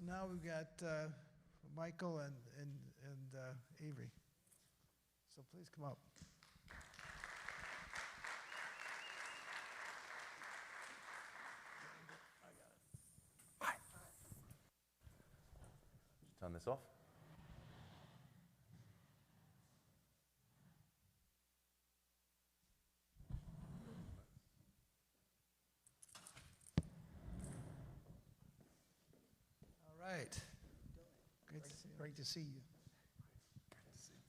now we've got Michael and Avery. So please come up. I got it. Hi. Turn this off. All right. Great to see you. Great to see you.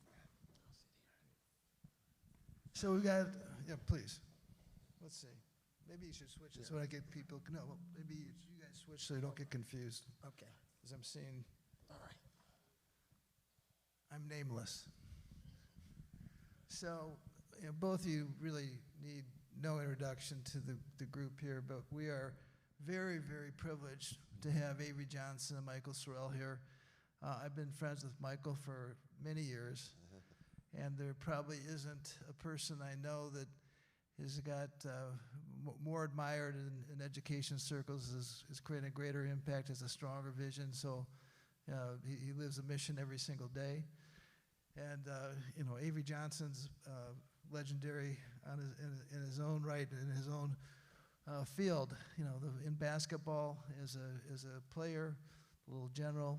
So we got, yeah, please. Let's see. Maybe you should switch it so I get people, no, maybe you guys switch so you don't get confused. Okay. Because I'm seeing, All right. I'm nameless. So, you know, both of you really need no introduction to the group here, but we are very, very privileged to have Avery Johnson and Michael Sorrell here. I've been friends with Michael for many years, and there probably isn't a person I know that has got more admired in education circles, is creating a greater impact, has a stronger vision. So he lives a mission every single day. And you know, Avery Johnson's legendary in his own right, in his own field. You know, in basketball as a player, a little general,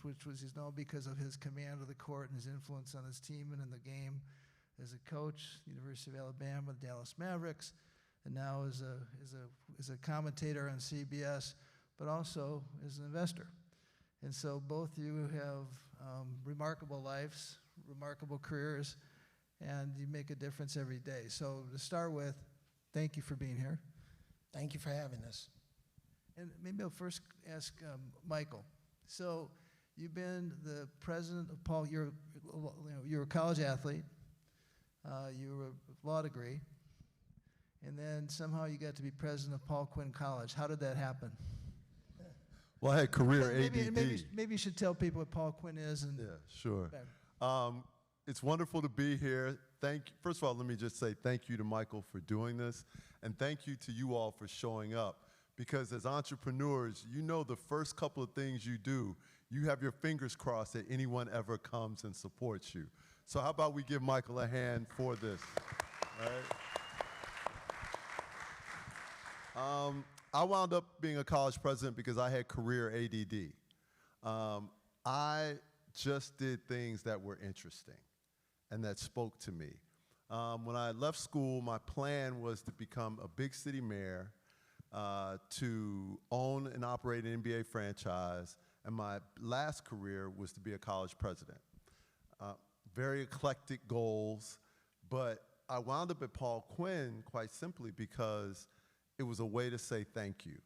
which was he's known because of his command of the court and his influence on his team and in the game. As a coach, University of Alabama, the Dallas Mavericks, and now as a commentator on CBS, but also as an investor. And so both of you have remarkable lives, remarkable careers, and you make a difference every day. So to start with, thank you for being here. Thank you for having us. And maybe I'll first ask Michael. So you've been the president of Paul, you're a college athlete. You were a law degree, and then somehow you got to be president of Paul Quinn College. How did that happen? Well, I had career ADD. Maybe you should tell people what Paul Quinn is. And yeah, sure. It's wonderful to be here. First of all, let me just say thank you to Michael for doing this, and thank you to you all for showing up. Because as entrepreneurs, you know the first couple of things you do, you have your fingers crossed that anyone ever comes and supports you. So how about we give Michael a hand for this, right? I wound up being a college president because I had career ADD. I just did things that were interesting and that spoke to me. When I left school, my plan was to become a big city mayor, to own and operate an NBA franchise, and my last career was to be a college president. Very eclectic goals, but I wound up at Paul Quinn quite simply because it was a way to say thank you.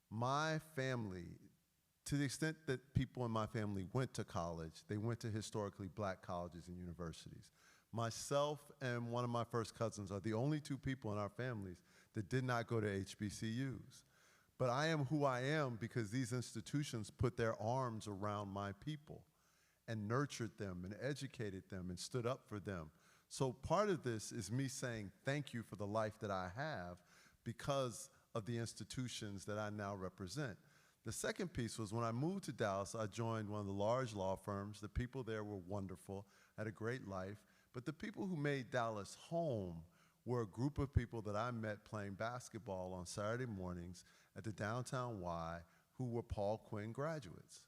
My family, to the extent that people in my family went to college, they went to historically black colleges and universities. Myself and one of my first cousins are the only two people in our families that did not go to HBCUs. But I am who I am because these institutions put their arms around my people and nurtured them and educated them and stood up for them. So part of this is me saying thank you for the life that I have because of the institutions that I now represent. The second piece was when I moved to Dallas, I joined one of the large law firms. The people there were wonderful, had a great life. But the people who made Dallas home were a group of people that I met playing basketball on Saturday mornings at the Downtown Y who were Paul Quinn graduates.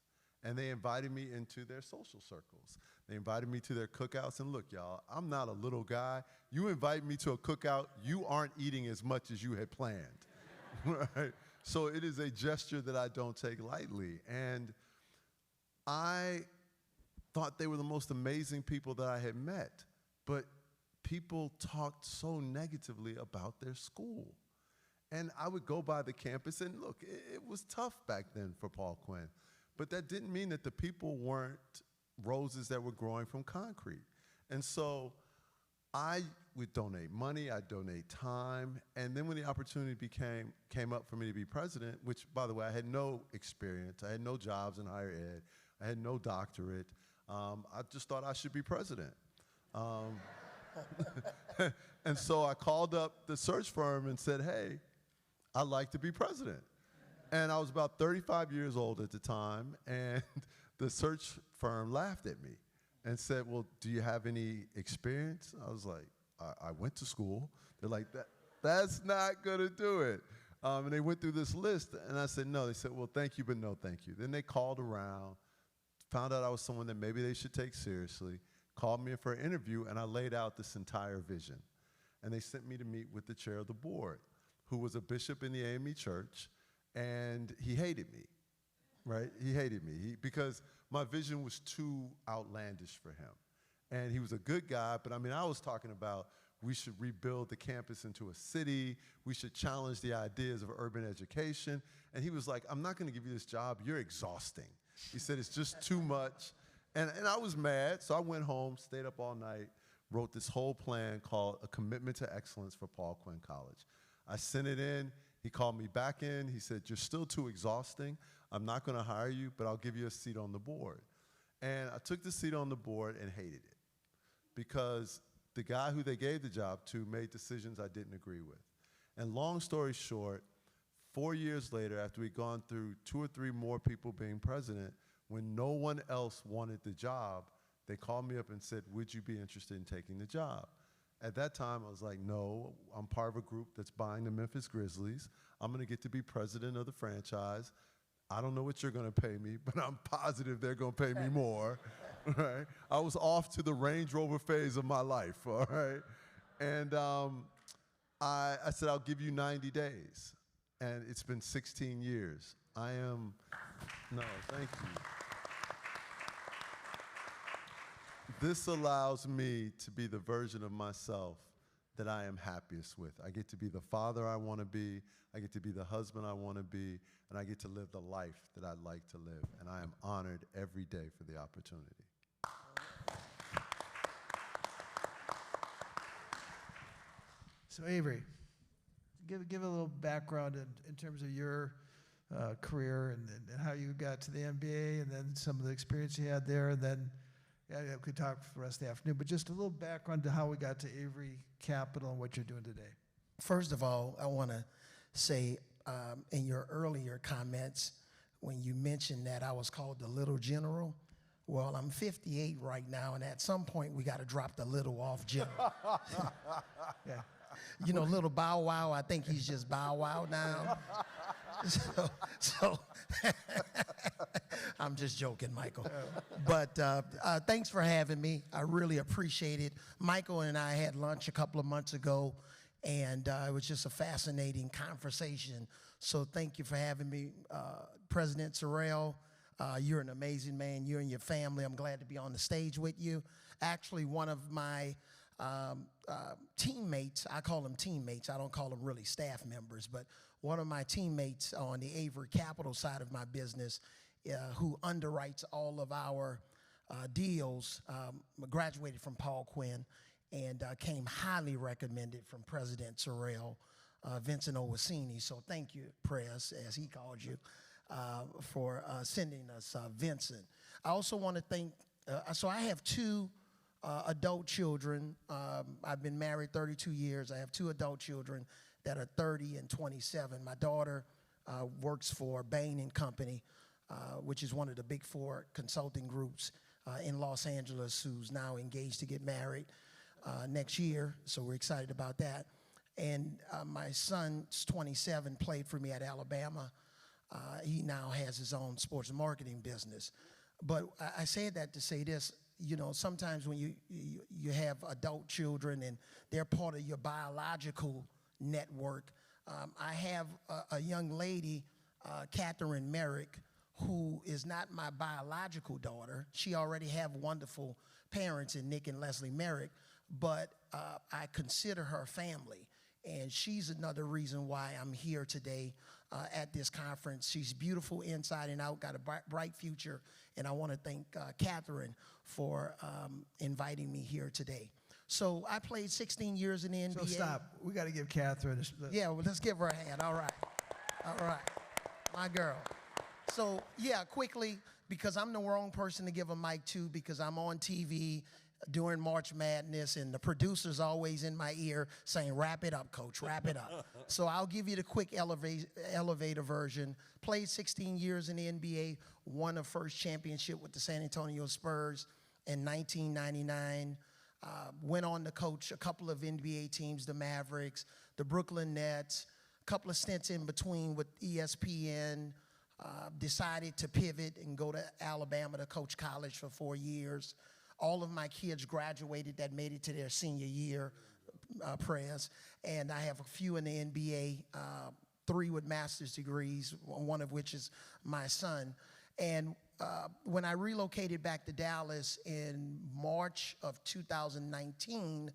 And they invited me into their social circles. They invited me to their cookouts. And look, y'all, I'm not a little guy. You invite me to a cookout, you aren't eating as much as you had planned, right? So it is a gesture that I don't take lightly. And I thought they were the most amazing people that I had met. But people talked so negatively about their school. And I would go by the campus and look, it was tough back then for Paul Quinn. But that didn't mean that the people weren't roses that were growing from concrete. And so I would donate money, I'd donate time, and then when the opportunity came up for me to be president, which, by the way, I had no experience, I had no jobs in higher ed, I had no doctorate, I just thought I should be president. And so I called up the search firm and said, hey, I'd like to be president. And I was about 35 years old at the time, and the search firm laughed at me and said, well, do you have any experience? I was like, I went to school. They're like, that's not going to do it. And they went through this list, and I said, no. They said, well, thank you, but no thank you. Then they called around, found out I was someone that maybe they should take seriously, called me in for an interview, and I laid out this entire vision. And they sent me to meet with the chair of the board, who was a bishop in the AME church, and he hated me, right? He hated me because my vision was too outlandish for him. And he was a good guy, but I mean, I was talking about we should rebuild the campus into a city. We should challenge the ideas of urban education. And he was like, I'm not gonna give you this job. You're exhausting. He said, it's just too much. And I was mad, so I went home, stayed up all night, wrote this whole plan called A Commitment to Excellence for Quinn College. I sent it in. He called me back in. He said, you're still too exhausting. I'm not going to hire you, but I'll give you a seat on the board. And I took the seat on the board and hated it because the guy who they gave the job to made decisions I didn't agree with. And long story short, 4 years later, after we'd gone through 2 or 3 more people being president, when no one else wanted the job, they called me up and said, would you be interested in taking the job? At that time, I was like, no, I'm part of a group that's buying the Memphis Grizzlies. I'm gonna get to be president of the franchise. I don't know what you're gonna pay me, but I'm positive they're gonna pay me more, right? I was off to the Range Rover phase of my life, all right? And I said, I'll give you 90 days. And it's been 16 years. No, thank you. This allows me to be the version of myself that I am happiest with. I get to be the father I want to be, I get to be the husband I want to be, and I get to live the life that I'd like to live. And I am honored every day for the opportunity. So Avery, give a little background in terms of your career and how you got to the MBA and then some of the experience you had there, and then yeah, we could talk for the rest of the afternoon, but just a little background to how we got to Avery Capital and what you're doing today. First of all, I want to say in your earlier comments, when you mentioned that I was called the little general, well, I'm 58 right now, and at some point we got to drop the little off general. Yeah. You know, little Bow Wow, I think he's just Bow Wow now. So I'm just joking, Michael. But thanks for having me. I really appreciate it. Michael and I had lunch a couple of months ago, and it was just a fascinating conversation. So thank you for having me. President Sorrell, you're an amazing man. You and your family, I'm glad to be on the stage with you. Actually, one of my teammates, I call them teammates, I don't call them really staff members, but one of my teammates on the Avery Capital side of my business who underwrites all of our deals, graduated from Paul Quinn and came highly recommended from President Sorrell, Vincent Owasini. So thank you, Prez, as he called you, for sending us Vincent. I also want to thank, so I have 2 adult children. I've been married 32 years. I have 2 adult children that are 30 and 27. My daughter works for Bain & Company, which is one of the big 4 consulting groups in Los Angeles, who's now engaged to get married next year, so we're excited about that. And my son's 27, played for me at Alabama. He now has his own sports marketing business. But I say that to say this, you know, sometimes when you have adult children and they're part of your biological network, I have a young lady, Catherine Merrick, who is not my biological daughter. She already have wonderful parents in Nick and Leslie Merrick, but I consider her family. And she's another reason why I'm here today at this conference. She's beautiful inside and out, got a bright future, and I want to thank Catherine for inviting me here today. So I played 16 years in the NBA. So stop. We got to give Catherine a Yeah, well, let's give her a hand. All right. All right. My girl. So, yeah, quickly, because I'm the wrong person to give a mic to because I'm on TV, during March Madness, and the producer's always in my ear saying, wrap it up, coach, wrap it up. So I'll give you the quick elevator version. Played 16 years in the NBA, won a first championship with the San Antonio Spurs in 1999. Went on to coach a couple of NBA teams, the Mavericks, the Brooklyn Nets, a couple of stints in between with ESPN, decided to pivot and go to Alabama to coach college for 4 years. All of my kids graduated that made it to their senior year, prayers, and I have a few in the NBA, 3 with master's degrees, one of which is my son. And when I relocated back to Dallas in March of 2019,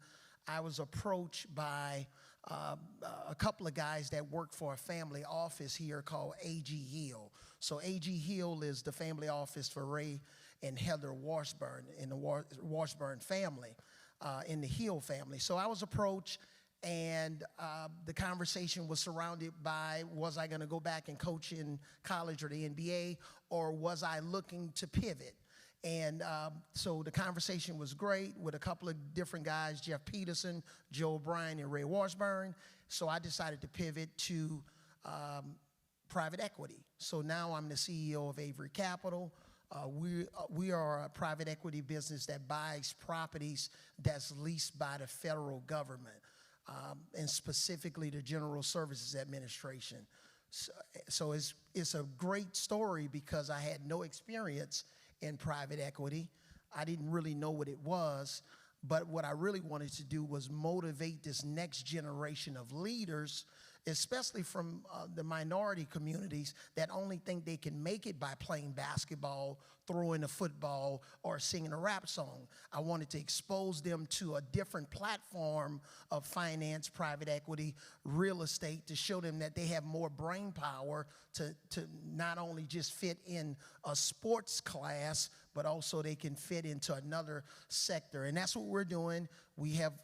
I was approached by a couple of guys that work for a family office here called A.G. Hill. So A.G. Hill is the family office for Ray and Heather Washburn in the Washburn family, in the Hill family. So I was approached, and the conversation was surrounded by, was I gonna go back and coach in college or the NBA, or was I looking to pivot? And so the conversation was great with a couple of different guys, Jeff Peterson, Joe Bryan, and Ray Washburn. So I decided to pivot to private equity. So now I'm the CEO of Avery Capital. We are a private equity business that buys properties that's leased by the federal government, and specifically the General Services Administration. So it's a great story because I had no experience in private equity. I didn't really know what it was, but what I really wanted to do was motivate this next generation of leaders, especially from the minority communities that only think they can make it by playing basketball, throwing a football, or singing a rap song. I wanted to expose them to a different platform of finance, private equity, real estate, to show them that they have more brain power to not only just fit in a sports class, but also they can fit into another sector. And that's what we're doing. We have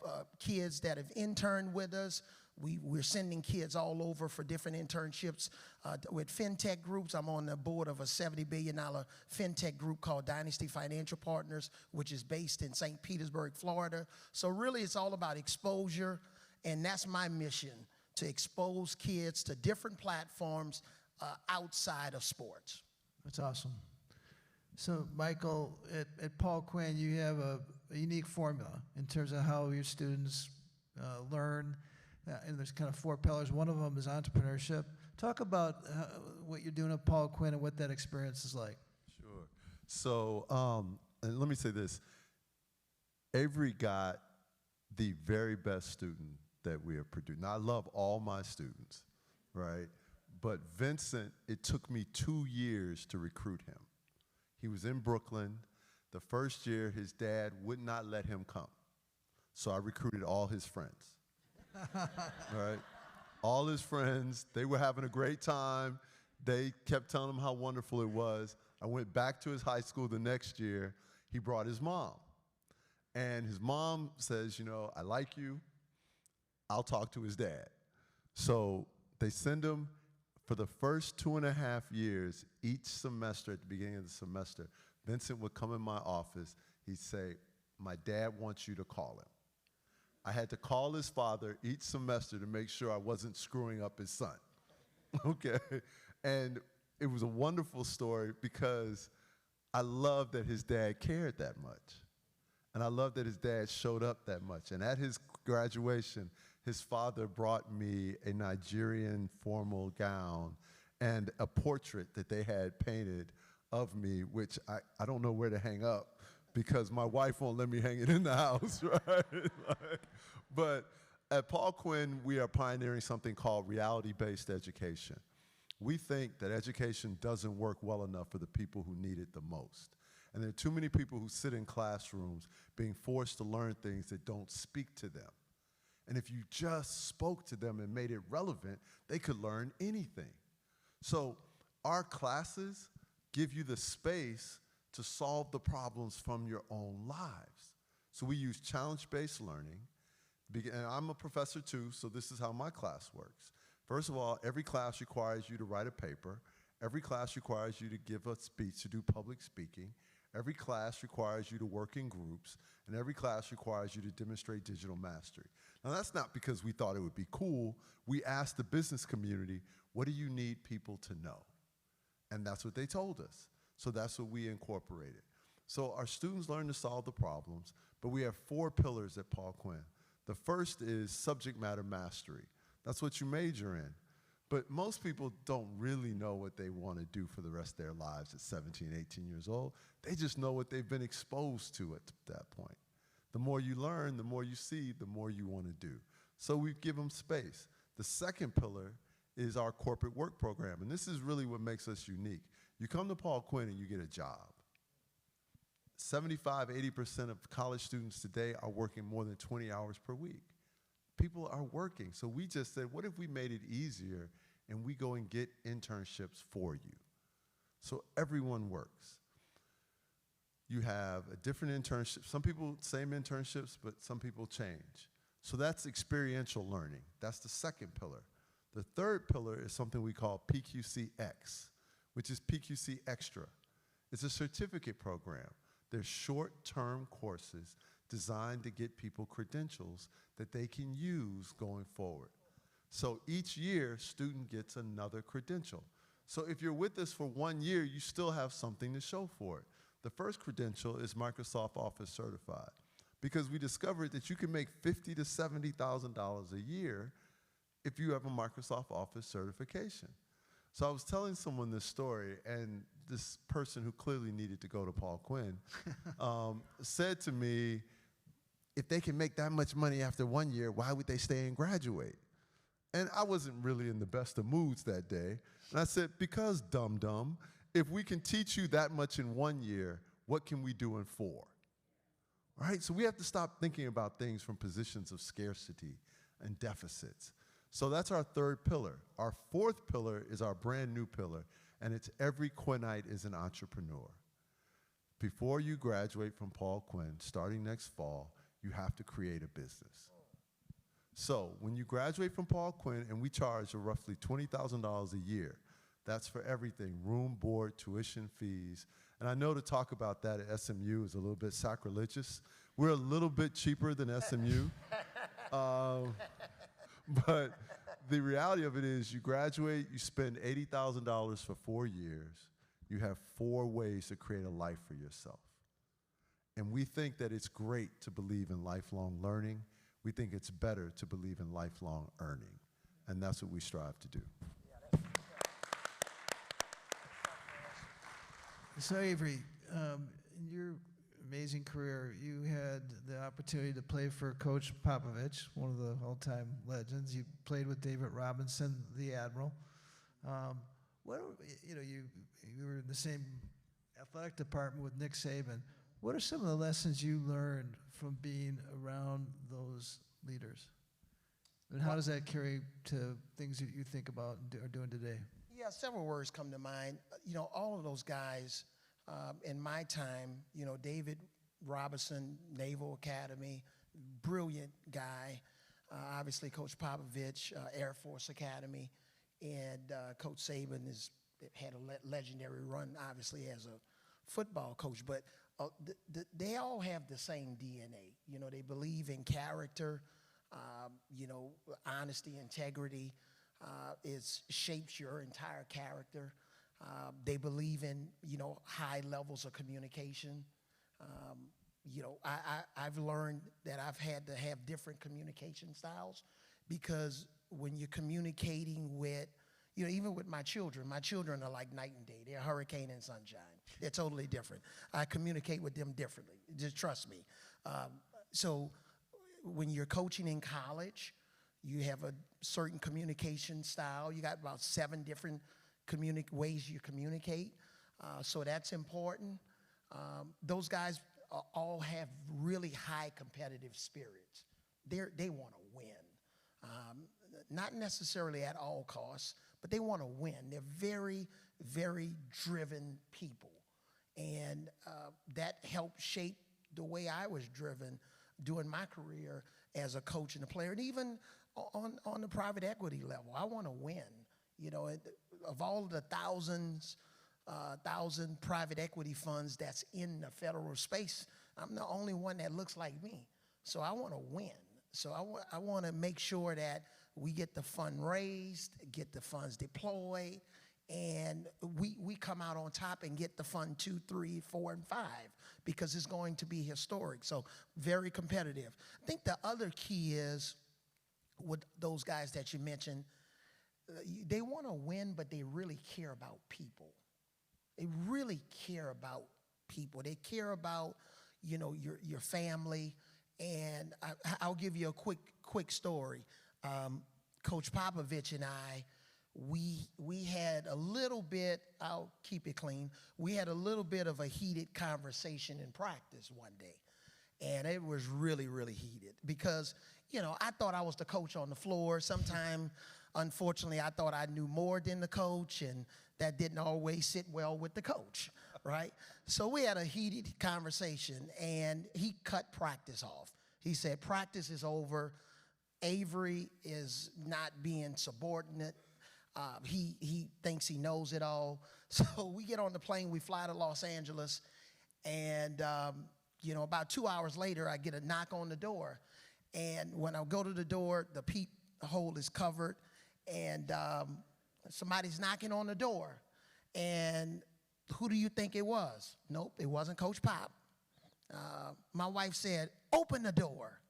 kids that have interned with us. We're sending kids all over for different internships with fintech groups. I'm on the board of a $70 billion fintech group called Dynasty Financial Partners, which is based in St. Petersburg, Florida. So really it's all about exposure, and that's my mission, to expose kids to different platforms outside of sports. That's awesome. So Michael, at Paul Quinn, you have a unique formula in terms of how your students learn. And there's kind of 4 pillars. One of them is entrepreneurship. Talk about what you're doing at Paul Quinn and what that experience is like. Sure. So, and let me say this. Avery got the very best student that we have produced. Now, I love all my students, right? But Vincent, it took me 2 years to recruit him. He was in Brooklyn. The first year, his dad would not let him come. So I recruited all his friends. Right? All his friends, they were having a great time. They kept telling him how wonderful it was. I went back to his high school the next year. He brought his mom. And his mom says, you know, I like you. I'll talk to his dad. So they send him for the first 2.5 years, each semester, at the beginning of the semester, Vincent would come in my office. He'd say, my dad wants you to call him. I had to call his father each semester to make sure I wasn't screwing up his son, okay? And it was a wonderful story because I love that his dad cared that much. And I love that his dad showed up that much. And at his graduation, his father brought me a Nigerian formal gown and a portrait that they had painted of me, which I don't know where to hang up, because my wife won't let me hang it in the house, right? But at Paul Quinn, we are pioneering something called reality-based education. We think that education doesn't work well enough for the people who need it the most. And there are too many people who sit in classrooms being forced to learn things that don't speak to them. And if you just spoke to them and made it relevant, they could learn anything. So our classes give you the space to solve the problems from your own lives. So we use challenge-based learning, and I'm a professor too, so this is how my class works. First of all, every class requires you to write a paper. Every class requires you to give a speech, to do public speaking. Every class requires you to work in groups, and every class requires you to demonstrate digital mastery. Now, that's not because we thought it would be cool. We asked the business community, what do you need people to know? And that's what they told us. So that's what we incorporated. So our students learn to solve the problems, but we have 4 pillars at Paul Quinn. The first is subject matter mastery. That's what you major in. But most people don't really know what they want to do for the rest of their lives at 17, 18 years old. They just know what they've been exposed to at that point. The more you learn, the more you see, the more you want to do. So we give them space. The second pillar is our corporate work program, and this is really what makes us unique. You come to Paul Quinn and you get a job. 75, 80% of college students today are working more than 20 hours per week. People are working. So we just said, what if we made it easier and we go and get internships for you? So everyone works. You have a different internship. Some people, same internships, but some people change. So that's experiential learning. That's the second pillar. The third pillar is something we call PQCX, which is PQC Extra. It's a certificate program. They're short-term courses designed to get people credentials that they can use going forward. So each year, student gets another credential. So if you're with us for 1 year, you still have something to show for it. The first credential is Microsoft Office Certified, because we discovered that you can make $50,000 to $70,000 a year if you have a Microsoft Office certification. So I was telling someone this story, and this person who clearly needed to go to Paul Quinn said to me, if they can make that much money after 1 year, why would they stay and graduate? And I wasn't really in the best of moods that day. And I said, because dum-dum, if we can teach you that much in 1 year, what can we do in 4? Right? So we have to stop thinking about things from positions of scarcity and deficits. So that's our third pillar. Our fourth pillar is our brand new pillar, and it's every Quinnite is an entrepreneur. Before you graduate from Paul Quinn, starting next fall, you have to create a business. So when you graduate from Paul Quinn, and we charge roughly $20,000 a year, that's for everything, room, board, tuition, fees. And I know to talk about that at SMU is a little bit sacrilegious. We're a little bit cheaper than SMU. But the reality of it is you graduate, you spend $80,000 for 4 years. You have 4 ways to create a life for yourself. And we think that it's great to believe in lifelong learning. We think it's better to believe in lifelong earning. And that's what we strive to do. So Avery, in your amazing career, you had the opportunity to play for Coach Popovich, one of the all-time legends. You played with David Robinson, the Admiral. You were in the same athletic department with Nick Saban. What are some of the lessons you learned from being around those leaders? And how does that carry to things that you think about and are doing today? Yeah, several words come to mind. All of those guys in my time, David Robinson, Naval Academy, brilliant guy. Obviously, Coach Popovich, Air Force Academy, and Coach Saban had a legendary run, obviously, as a football coach. But they all have the same DNA. They believe in character, honesty, integrity. It shapes your entire character. They believe in, high levels of communication. I've learned that I've had to have different communication styles, because when you're communicating with, even with my children are like night and day. They're hurricane and sunshine. They're totally different. I communicate with them differently. Just trust me. So when you're coaching in college, you have a certain communication style. You got about 7 different ways you communicate. So that's important. Those guys all have really high competitive spirits. They want to win. Not necessarily at all costs, but they want to win. They're very, very driven people. And that helped shape the way I was driven during my career as a coach and a player, and even on the private equity level. I want to win. Of all the thousands 1,000 private equity funds that's in the federal space. I'm the only one that looks like me. So I want to win. So I want to make sure that we get the fund raised, get the funds deployed, and we come out on top and get the fund 2, 3, 4, and 5 because it's going to be historic. So very competitive. I think the other key is with those guys that you mentioned, they want to win, but they really care about people. They really care about people. They care about, your family. And I'll give you a quick story. Coach Popovich and I, we had a little bit, I'll keep it clean, we had a little bit of a heated conversation in practice one day. And it was really, really heated because, I thought I was the coach on the floor. Sometime, unfortunately, I thought I knew more than the coach, and that didn't always sit well with the coach, right? So we had a heated conversation, and he cut practice off. He said, practice is over. Avery is not being subordinate. He thinks he knows it all. So we get on the plane, we fly to Los Angeles, and about 2 hours later, I get a knock on the door. And when I go to the door, the peephole is covered, and somebody's knocking on the door. And who do you think it was? Nope, it wasn't Coach Pop. My wife said, open the door.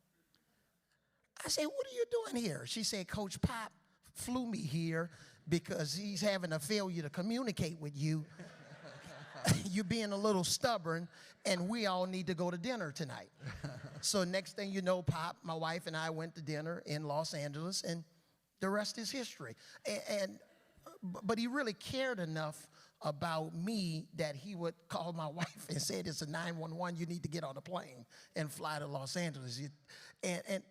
I said, what are you doing here? She said, Coach Pop flew me here because he's having a failure to communicate with you. You're being a little stubborn, and we all need to go to dinner tonight. So next thing you know, Pop, my wife and I went to dinner in Los Angeles, and the rest is history. But he really cared enough about me that he would call my wife and said, it's a 911, you need to get on a plane and fly to Los Angeles. And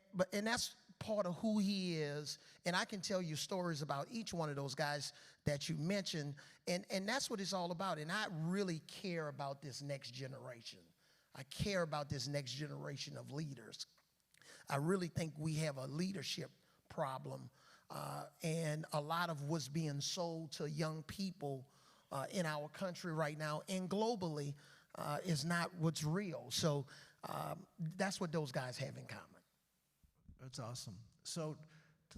that's part of who he is. And I can tell you stories about each one of those guys that you mentioned. And that's what it's all about. And I really care about this next generation. I care about this next generation of leaders. I really think we have a leadership problem. And a lot of what's being sold to young people in our country right now and globally is not what's real. So that's what those guys have in common. That's awesome. So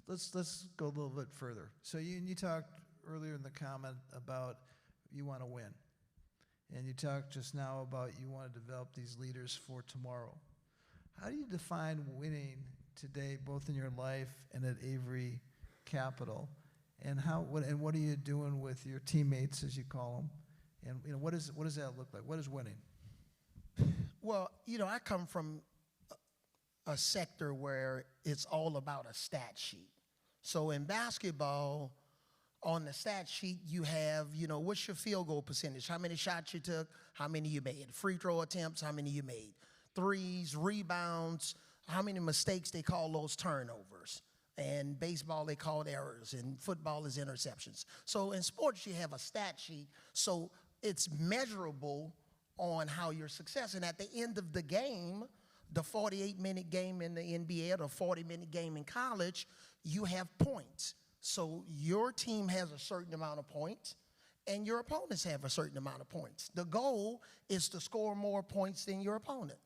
let's go a little bit further. So you talked earlier in the comment about you want to win. And you talked just now about you want to develop these leaders for tomorrow. How do you define winning today, both in your life and at Avery Capital? And what are you doing with your teammates, as you call them? And what does that look like? What is winning? Well, I come from a sector where it's all about a stat sheet. So in basketball, on the stat sheet, you have, what's your field goal percentage? How many shots you took? How many you made? Free throw attempts? How many you made? Threes, rebounds? How many mistakes they call those turnovers? And baseball, they call it errors, and football is interceptions. So in sports, you have a stat sheet, so it's measurable on how your success. And at the end of the game, the 48-minute game in the NBA or the 40-minute game in college, you have points. So your team has a certain amount of points, and your opponents have a certain amount of points. The goal is to score more points than your opponent.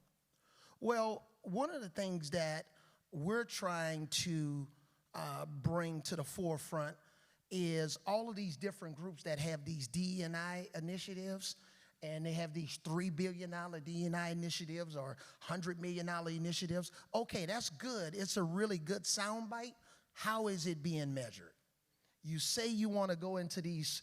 Well, one of the things that we're trying to bring to the forefront is all of these different groups that have these D&I initiatives, and they have these $3 billion D&I initiatives or $100 million initiatives. Okay, that's good. It's a really good soundbite. How is it being measured? You say you want to go into these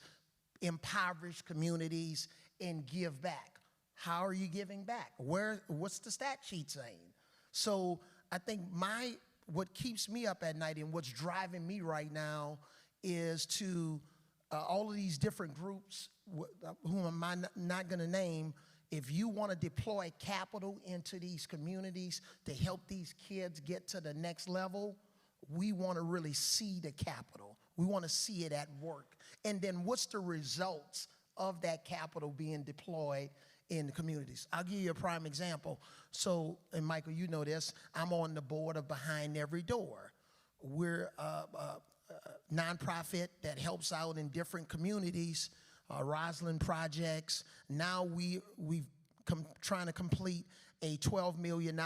impoverished communities and give back. How are you giving back? What's the stat sheet saying? So I think what keeps me up at night and what's driving me right now is to all of these different groups, whom I'm not going to name. If you want to deploy capital into these communities to help these kids get to the next level, we want to really see the capital. We want to see it at work. And then what's the results of that capital being deployed in the communities? I'll give you a prime example. So, and Michael, you know this, I'm on the board of Behind Every Door. We're a nonprofit that helps out in different communities Roslyn projects. Now we've trying to complete a $12 million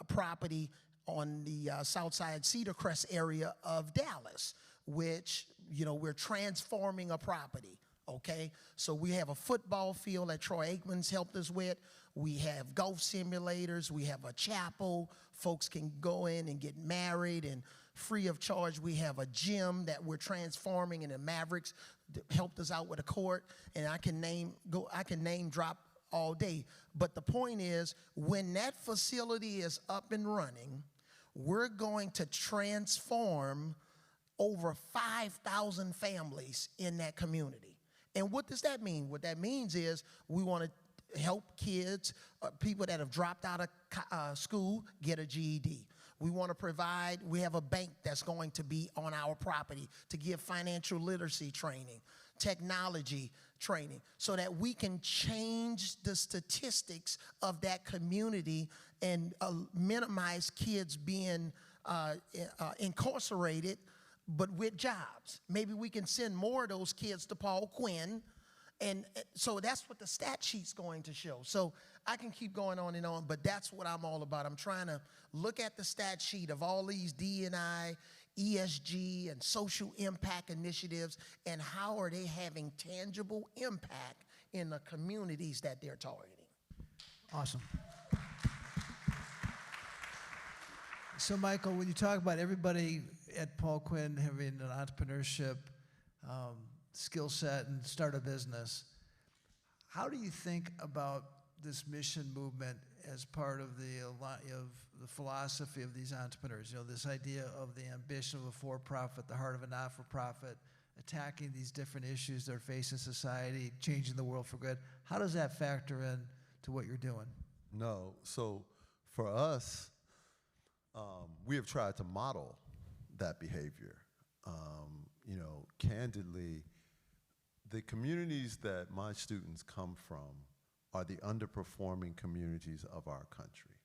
property on the Southside Cedar Crest area of Dallas, which, we're transforming a property, okay? So we have a football field that Troy Aikman's helped us with. We have golf simulators. We have a chapel. Folks can go in and get married and free of charge. We have a gym that we're transforming, and the Mavericks helped us out with a court, and I can name drop all day. But the point is, when that facility is up and running, we're going to transform over 5,000 families in that community. And what does that mean? What that means is we want to help kids, people that have dropped out of school, get a GED. We want to provide, we have a bank that's going to be on our property to give financial literacy training, technology training, so that we can change the statistics of that community and minimize kids being incarcerated, but with jobs. Maybe we can send more of those kids to Paul Quinn. And so that's what the stat sheet's going to show. So I can keep going on and on, but that's what I'm all about. I'm trying to look at the stat sheet of all these D&I, ESG, and social impact initiatives, and how are they having tangible impact in the communities that they're targeting. Awesome. So, Michael, when you talk about everybody at Paul Quinn having an entrepreneurship skill set and start a business, how do you think about this mission movement as part of the philosophy of these entrepreneurs? This idea of the ambition of a for-profit, the heart of a not-for-profit, attacking these different issues that are facing society, changing the world for good. How does that factor in to what you're doing? No. So for us, we have tried to model that behavior. Candidly, the communities that my students come from are the underperforming communities of our country.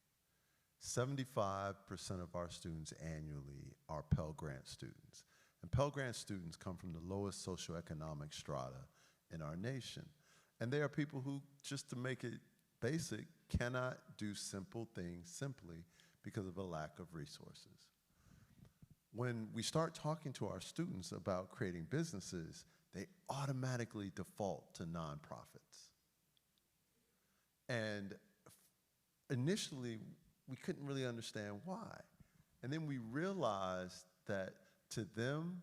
75% of our students annually are Pell Grant students. And Pell Grant students come from the lowest socioeconomic strata in our nation. And they are people who, just to make it basic, cannot do simple things simply because of a lack of resources. When we start talking to our students about creating businesses, they automatically default to nonprofits. And initially, we couldn't really understand why. And then we realized that to them,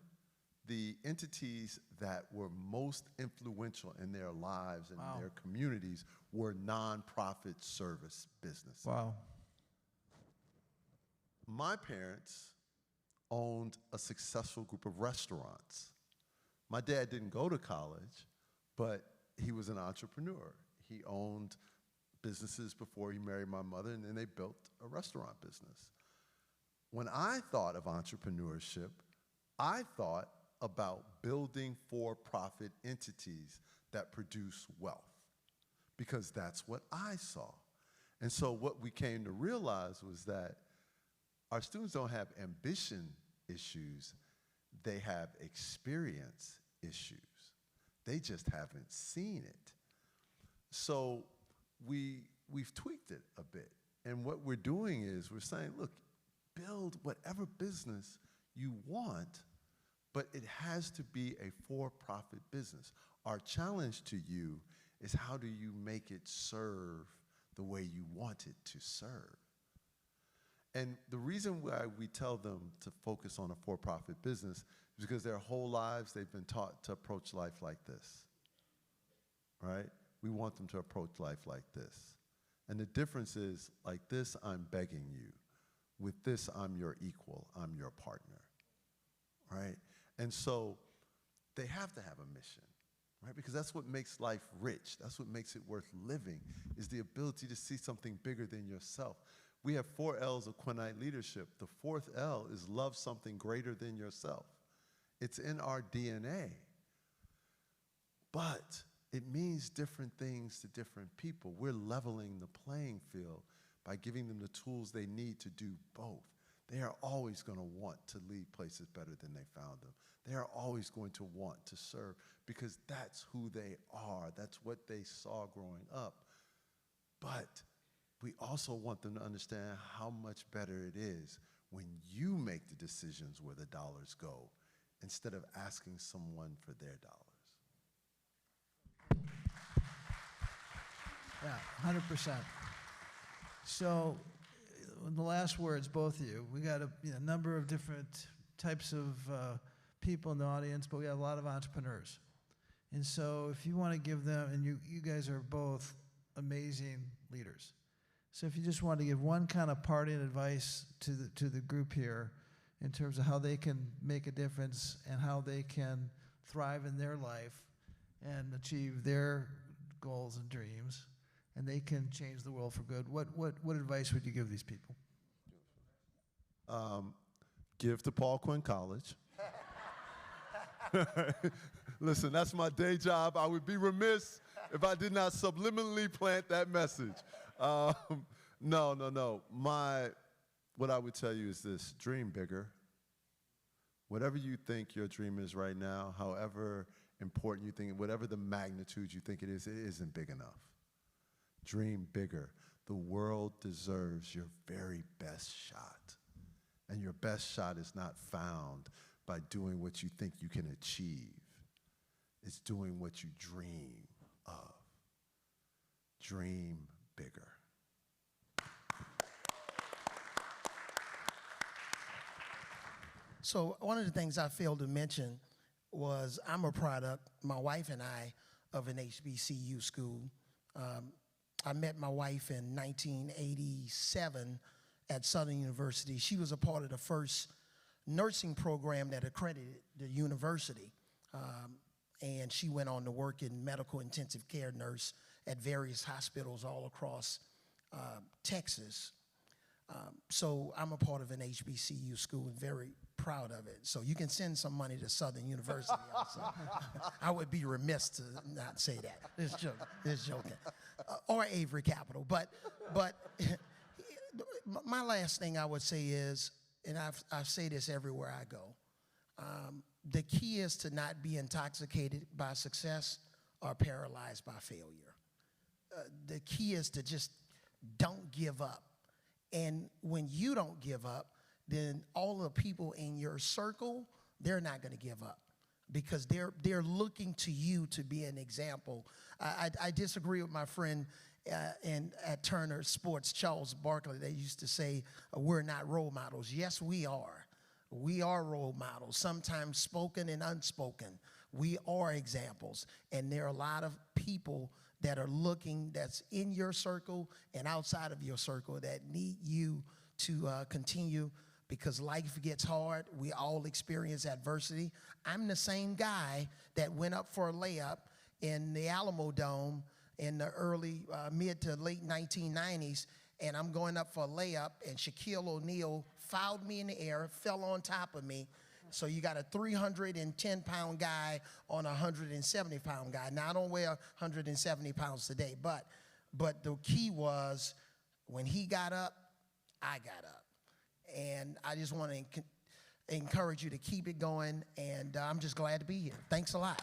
the entities that were most influential in their lives and their communities were nonprofit service businesses. Wow. My parents owned a successful group of restaurants. My dad didn't go to college, but he was an entrepreneur. He owned businesses before he married my mother, and then they built a restaurant business. When I thought of entrepreneurship, I thought about building for-profit entities that produce wealth, because that's what I saw. And so what we came to realize was that our students don't have ambition issues, they have experience issues. They just haven't seen it. So we've tweaked it a bit. And what we're doing is we're saying, look, build whatever business you want, but it has to be a for-profit business. Our challenge to you is, how do you make it serve the way you want it to serve? And the reason why we tell them to focus on a for-profit business is because their whole lives they've been taught to approach life like this, right? We want them to approach life like this. And the difference is, like this, I'm begging you. With this, I'm your equal, I'm your partner, right? And so they have to have a mission, right? Because that's what makes life rich. That's what makes it worth living, is the ability to see something bigger than yourself. We have 4 L's of Quinnite leadership. The 4th L is love something greater than yourself. It's in our DNA. But it means different things to different people. We're leveling the playing field by giving them the tools they need to do both. they are always going to want to leave places better than they found them. They are always going to want to serve because that's who they are. That's what they saw growing up. But we also want them to understand how much better it is when you make the decisions where the dollars go instead of asking someone for their dollars. Yeah, 100%. So, in the last words, both of you, we got a number of different types of people in the audience, but we have a lot of entrepreneurs. And so if you want to give them, and you guys are both amazing leaders. So if you just want to give one kind of parting advice to the group here in terms of how they can make a difference and how they can thrive in their life and achieve their goals and dreams, and they can change the world for good, what advice would you give these people? Give to Quinn College. Listen, that's my day job. I would be remiss if I did not subliminally plant that message. No. What I would tell you is this: dream bigger. Whatever you think your dream is right now, however important you think, whatever the magnitude you think it isn't big enough. Dream bigger. The world deserves your very best shot. And your best shot is not found by doing what you think you can achieve. It's doing what you dream of. Dream bigger. So one of the things I failed to mention was I'm a product, my wife and I, of an HBCU school. I met my wife in 1987 at Southern University. She was a part of the first nursing program that accredited the university. And she went on to work in medical intensive care nurse at various hospitals all across Texas. So I'm a part of an HBCU school and very proud of it. So you can send some money to Southern University also. I would be remiss to not say that. It's joking. Or Avery Capital. But my last thing I would say is, and I say this everywhere I go, the key is to not be intoxicated by success or paralyzed by failure. The key is to just don't give up. And when you don't give up, then all the people in your circle, they're not going to give up because they're looking to you to be an example. I disagree with my friend at Turner Sports, Charles Barkley. They used to say, we're not role models. Yes, we are. We are role models, sometimes spoken and unspoken. We are examples. And there are a lot of people that are looking, that's in your circle and outside of your circle, that need you to continue, because life gets hard. We all experience adversity. I'm the same guy that went up for a layup in the Alamo Dome in the early, mid to late 1990s, and I'm going up for a layup, and Shaquille O'Neal fouled me in the air, fell on top of me. So you got a 310-pound guy on a 170-pound guy. Now, I don't weigh 170 pounds today, but the key was when he got up, I got up. And I just want to encourage you to keep it going, and I'm just glad to be here. Thanks a lot.